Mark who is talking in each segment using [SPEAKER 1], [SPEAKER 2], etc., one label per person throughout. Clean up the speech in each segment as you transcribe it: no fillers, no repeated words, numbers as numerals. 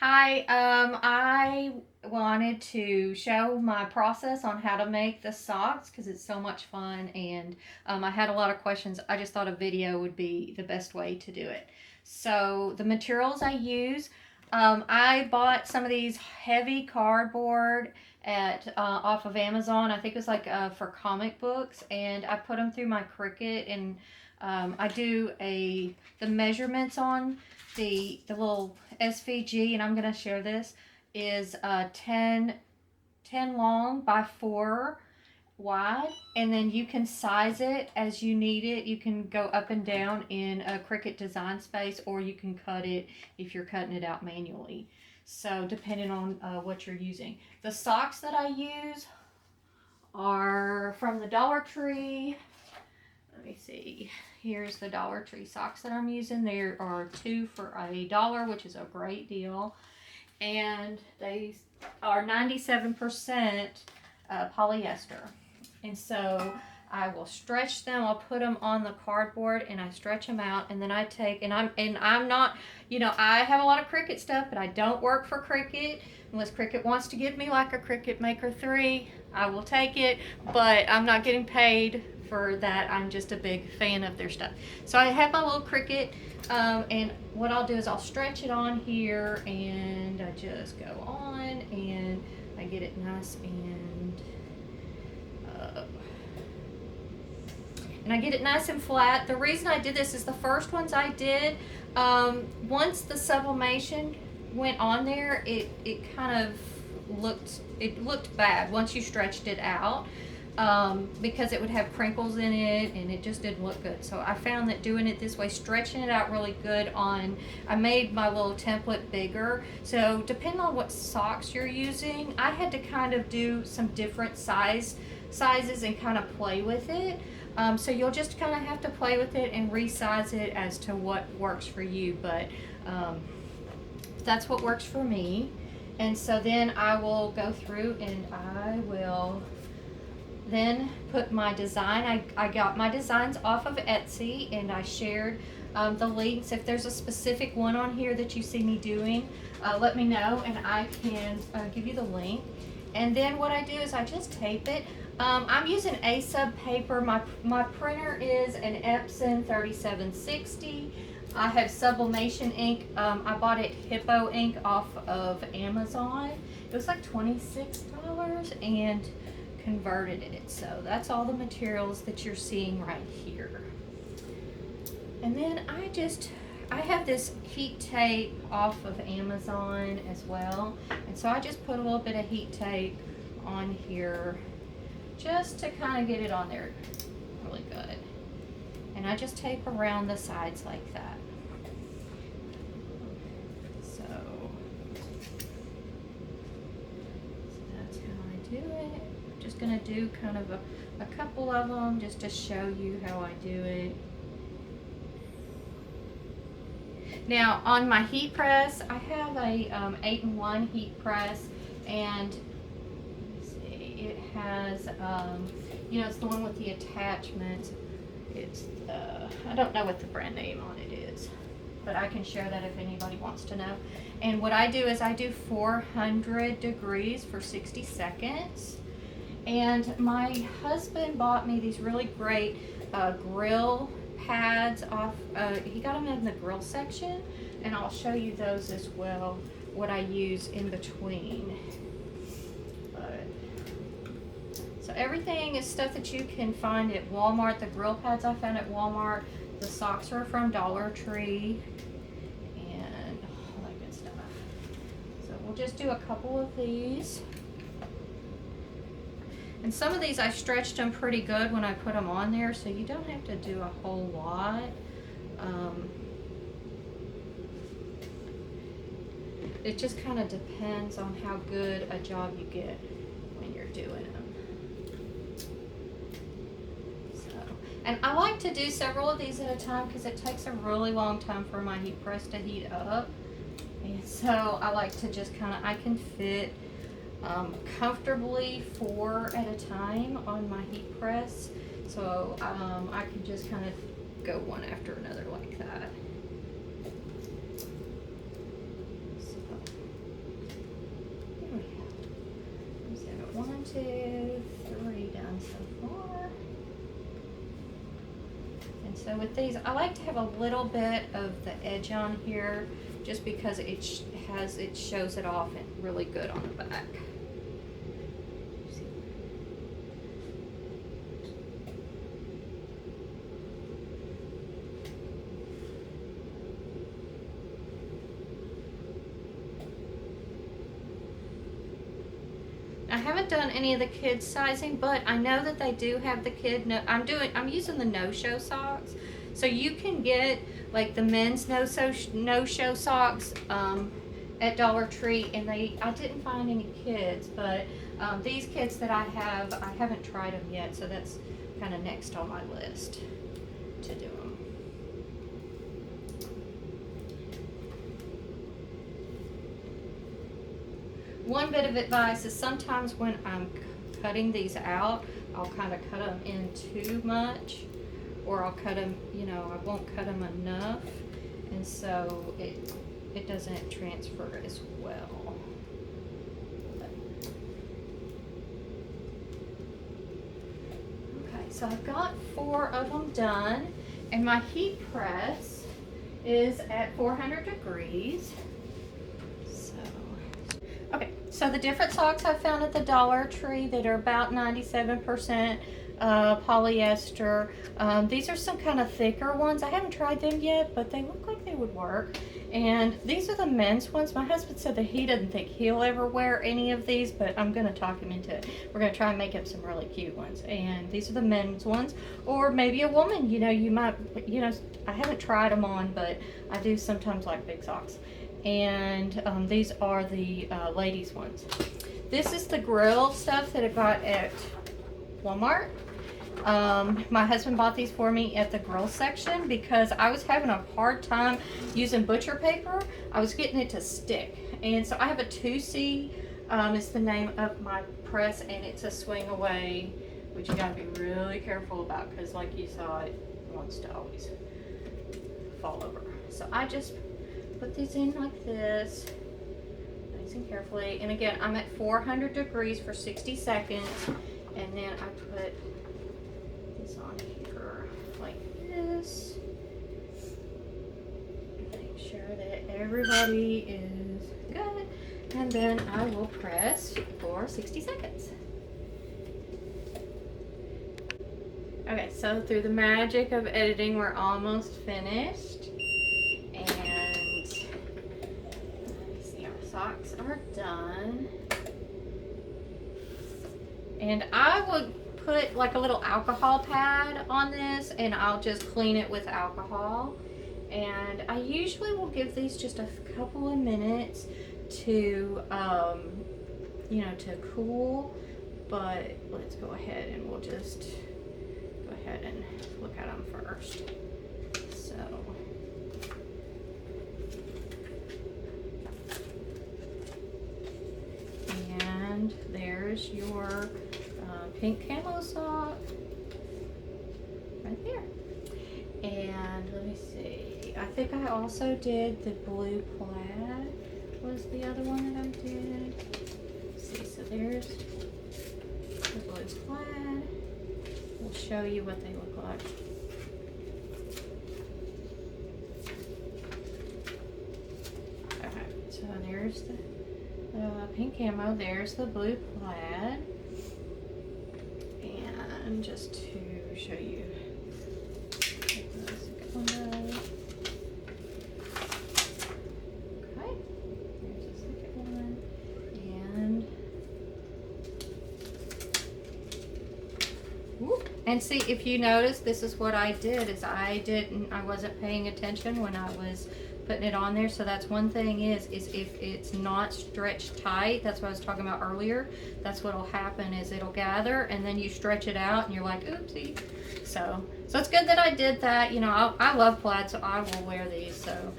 [SPEAKER 1] Hi, I wanted to show my process on how to make the socks because it's so much fun and I had a lot of questions. I just thought a video would be the best way to do it. So, the materials I use, I bought some of these heavy cardboard at off of Amazon. I think it was like for comic books, and I put them through my Cricut, and I do the measurements on the little SVG, and I'm going to share this, is 10 long by 4 wide, and then you can size it as you need it. You can go up and down in a Cricut design space, or you can cut it if you're cutting it out manually. So depending on what you're using. The socks that I use are from the Dollar Tree. Let me see. Here's the Dollar Tree socks that I'm using. There are 2 for $1, which is a great deal. And they are 97% polyester. And so I will stretch them. I'll put them on the cardboard and I stretch them out, and then I take, and I'm not, I have a lot of Cricut stuff, but I don't work for Cricut. Unless Cricut wants to give me like a Cricut Maker 3, I will take it, but I'm not getting paid for that. I'm just a big fan of their stuff. So I have my little Cricut, and what I'll do is I'll stretch it on here, and I just go on, and I get it nice and I get it nice and flat. The reason I did this is the first ones I did, once the sublimation went on there, it kind of looked bad once you stretched it out, because it would have crinkles in it and it just didn't look good. So I found that doing it this way, stretching it out really good I made my little template bigger. So depending on what socks you're using, I had to kind of do some different sizes and kind of play with it. So you'll just kind of have to play with it and resize it as to what works for you, but that's what works for me. And so then I will go through and I will then put my design. I got my designs off of Etsy, and I shared the links. If there's a specific one on here that you see me doing, let me know and I can give you the link. And then what I do is I just tape it. I'm using A-sub paper. My printer is an Epson 3760. I have sublimation ink. I bought it Hippo ink off of Amazon. It was like $26 and converted it. So that's all the materials that you're seeing right here. And then I have this heat tape off of Amazon as well. And so I just put a little bit of heat tape on here just to kind of get it on there really good. And I just tape around the sides like that. So that's how I do it. I'm just going to do kind of a couple of them just to show you how I do it. Now on my heat press, I have a 8-in-1 heat press, and it has, it's the one with the attachment. It's I don't know what the brand name on it is, but I can share that if anybody wants to know. And what I do is I do 400 degrees for 60 seconds. And my husband bought me these really great grill pads off. He got them in the grill section, and I'll show you those as well, what I use in between. So everything is stuff that you can find at Walmart. The grill pads I found at Walmart. The socks are from Dollar Tree, and all that good stuff. So we'll just do a couple of these. And some of these I stretched them pretty good when I put them on there, so you don't have to do a whole lot. It just kind of depends on how good a job you get when you're doing them. And I like to do several of these at a time because it takes a really long time for my heat press to heat up. And so I like to just I can fit comfortably 4 at a time on my heat press. So I can just kind of go one after another like that. So 2, 3 done so far. And so with these, I like to have a little bit of the edge on here just because it shows it off and really good on the back. I haven't done any of the kids sizing, but I know that they do have the kid. No, I'm using the no-show socks, so you can get like the men's no-show socks at Dollar Tree, and I didn't find any kids, but these kids that I haven't tried them yet, so that's kind of next on my list to do them. One bit of advice is sometimes when I'm cutting these out, I'll kind of cut them in too much, or I'll cut them, you know, I won't cut them enough, and so it doesn't transfer as well. Okay, so I've got 4 of them done, and my heat press is at 400 degrees. So the different socks I found at the Dollar Tree that are about 97% polyester. These are some kind of thicker ones. I haven't tried them yet, but they look like they would work. And these are the men's ones. My husband said that he doesn't think he'll ever wear any of these, but I'm going to talk him into it. We're going to try and make up some really cute ones. And these are the men's ones. Or maybe a woman, you know, you might, you know, I haven't tried them on, but I do sometimes like big socks. And these are the ladies ones. This is the grill stuff that I got at Walmart. My husband bought these for me at the grill section because I was having a hard time using butcher paper. I was getting it to stick. And so I have a 2C, it's the name of my press, and it's a swing away, which you gotta be really careful about because like you saw, it wants to always fall over. So I just put these in like this, nice and carefully. And again, I'm at 400 degrees for 60 seconds. And then I put this on here like this. Make sure that everybody is good. And then I will press for 60 seconds. Okay, so through the magic of editing, we're almost finished. Socks are done, and I would put like a little alcohol pad on this, and I'll just clean it with alcohol. And I usually will give these just a couple of minutes to you know, to cool, but let's go ahead and we'll just go ahead and look at them first. So and there's your pink camo sock right there. And let me see, I think I also did the blue plaid was the other one that I did. Let's see, so there's the blue plaid. We'll show you what they look like. Okay, so there's the pink camo, there's the blue plaid, and just to show you the second one does. Okay, there's the second one, and see, if you notice, this is what I did, is I wasn't paying attention when I was putting it on there. So that's one thing is if it's not stretched tight, that's what I was talking about earlier, that's what'll happen, is it'll gather and then you stretch it out and you're like, oopsie. So it's good that I did that. You know, I love plaid, so I will wear these. So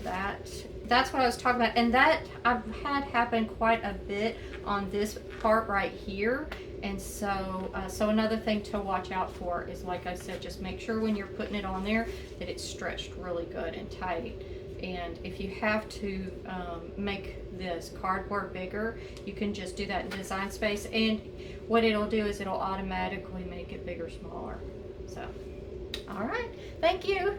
[SPEAKER 1] that's what I was talking about, and that I've had happen quite a bit on this part right here. And so another thing to watch out for is, like I said, just make sure when you're putting it on there that it's stretched really good and tight. And if you have to make this cardboard bigger, you can just do that in Design Space, and what it'll do is it'll automatically make it bigger, smaller. So, all right, thank you.